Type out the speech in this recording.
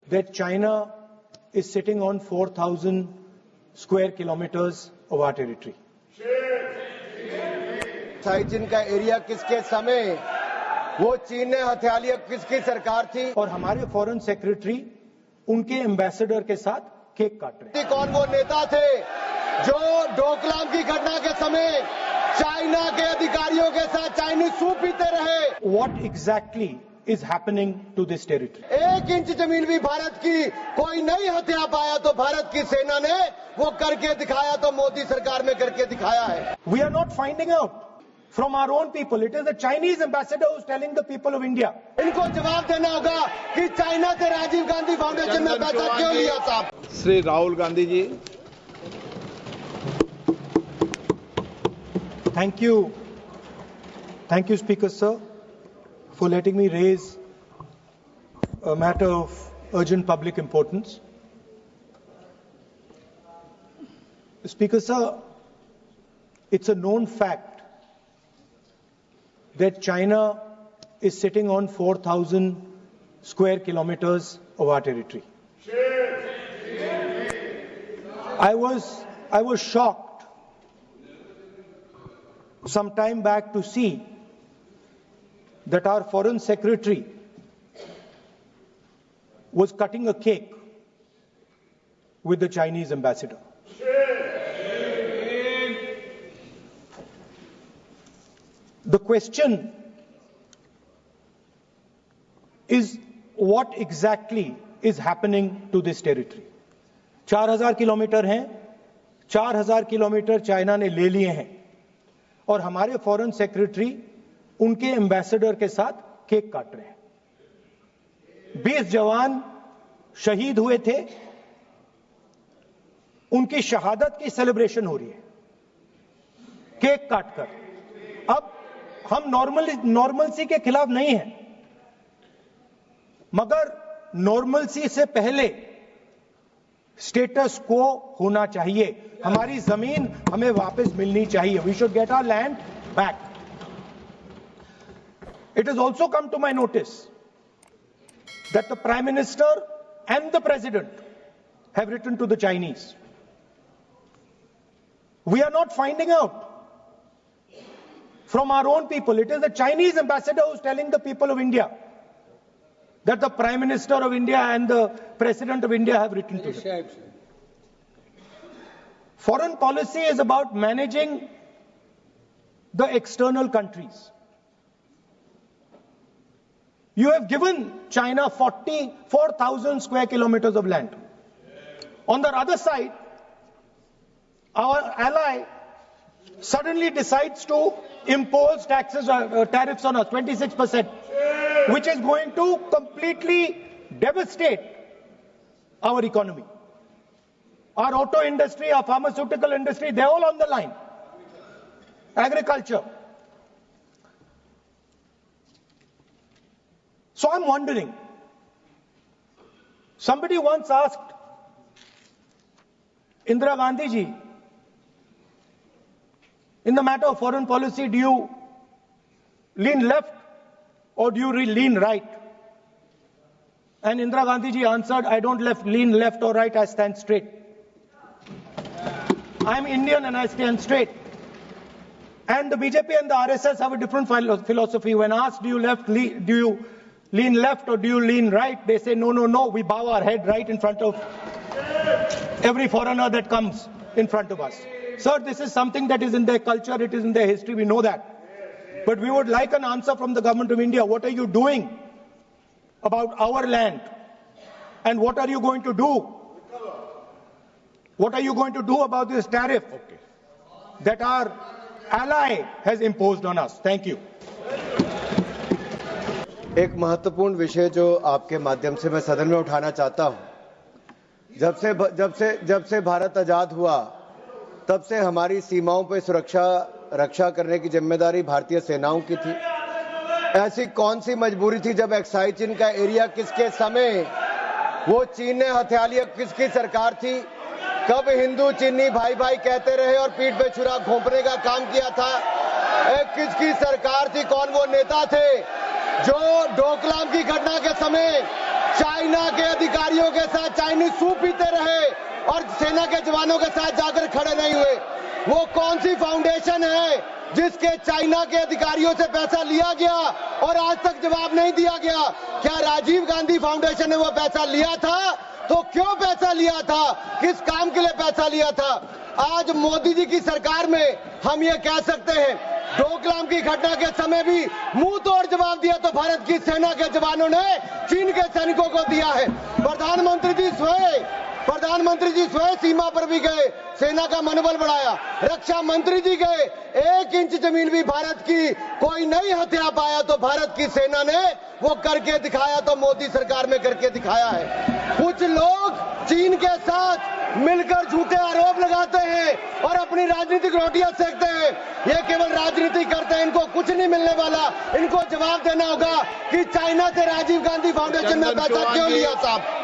that China is sitting on 4,000 square kilometers of our territory. चीन का area किसके समय वो चीन ने हथिया लिया, किसकी सरकार थी? और हमारे फॉरेन सेक्रेटरी उनके एम्बेसडर के साथ केक काट रहे हैं। कौन वो नेता थे जो डोकलाम की घटना के समय चाइना के अधिकारियों के साथ चाइनीज सूप पीते रहे? What exactly is happening to this territory? 1 inch जमीन भी भारत की कोई नहीं हथिया पाया, तो भारत की सेना ने वो करके दिखाया, तो मोदी सरकार में करके दिखाया है। We are not finding out from our own people. It is the Chinese ambassador who's telling the people of India. इनको जवाब देना होगा कि चाइना से राजीव गांधी फाउंडेशन में पैसा क्यों लिया साहब? Shri Rahul Gandhi ji. Thank you, Speaker Sir, for letting me raise a matter of urgent public importance. Speaker Sir, it's a known fact that China is sitting on 4,000 square kilometers of our territory. I was shocked some time back to see that our foreign secretary was cutting a cake with the Chinese ambassador. The question is, what exactly is happening to this territory? 4,000 kilometre हैं, 4,000 kilometre China ने ले लिए हैं और हमारे foreign secretary उनके ambassador के साथ केक काट रहे हैं। 20 जवान शहीद हुए थे, उनकी शहादत की सेलिब्रेशन हो रही है केक काटकर। अब हम नॉर्मलसी के खिलाफ नहीं हैं, मगर नॉर्मलसी से पहले स्टेटस को होना चाहिए। हमारी जमीन हमें वापस मिलनी चाहिए। We should get our land back. It has also come to my notice that the Prime Minister and the President have written to the Chinese. We are not finding out from our own people. It is the Chinese ambassador who's telling the people of India that the Prime Minister of India and the President of India have written to them. Foreign policy is about managing the external countries. You have given China 44,000 square kilometers of land. On the other side, our ally suddenly decides to impose tariffs on us, 26%, which is going to completely devastate our economy. Our auto industry, our pharmaceutical industry, they're all on the line. Agriculture. So I'm wondering, somebody once asked Indira Gandhi ji, in the matter of foreign policy, do you lean left or do you lean right? And Indira Gandhi ji answered, I don't lean left or right, I stand straight. I'm Indian and I stand straight. And the BJP and the RSS have a different philosophy. When asked, do you lean left or do you lean right? They say, no, we bow our head right in front of every foreigner that comes in front of us. Sir, this is something that is in their culture, it is in their history, we know that. But we would like an answer from the government of India. What are you doing about our land? And what are you going to do? What are you going to do about this tariff that our ally has imposed on us? Thank you. एक महत्वपूर्ण विषय जो आपके माध्यम से मैं सदन में उठाना चाहता हूं। जब से भारत आजाद हुआ, तब से हमारी सीमाओं पर रक्षा करने की जिम्मेदारी भारतीय सेनाओं की थी। ऐसी कौन सी मजबूरी थी जब एक्साइज चीन का एरिया किसके समय वो चीन ने हथिया लिया, किसकी सरकार थी? कब हिंदू चीनी भाई भाई कहते रहे और पीठ पे छुरा घोंपने का काम किया था? किसकी सरकार थी? कौन वो नेता थे जो डोकलाम की घटना के समय चाइना के अधिकारियों के साथ चाइनीज सूप पीते रहे और सेना के जवानों के साथ जाकर खड़े नहीं हुए। वो कौन सी फाउंडेशन है जिसके चाइना के अधिकारियों से पैसा लिया गया और आज तक जवाब नहीं दिया गया? क्या राजीव गांधी फाउंडेशन ने वो पैसा लिया था? तो क्यों पैसा लिया था? किस काम के लिए पैसा लिया था? आज मोदी जी की सरकार में हम ये कह सकते हैं, डोकलाम की घटना के समय भी मुंह तोड़ जवाब दिया तो भारत की सेना के जवानों ने चीन के सैनिकों को दिया है। प्रधानमंत्री जी स्वयं सीमा पर भी गए, सेना का मनोबल बढ़ाया। रक्षा मंत्री जी गए, 1 इंच जमीन भी भारत की कोई नहीं हथिया पाया तो भारत की सेना ने वो करके दिखाया, तो मोदी सरकार में करके दिखाया है। कुछ लोग चीन के साथ मिलकर झूठे आरोप लगाते हैं और अपनी राजनीतिक रोटियां सेकते हैं। ये केवल राजनीति करते हैं, इनको कुछ नहीं मिलने वाला। इनको जवाब देना होगा कि चाइना से राजीव गांधी फाउंडेशन ने पैसा क्यों लिया साहब।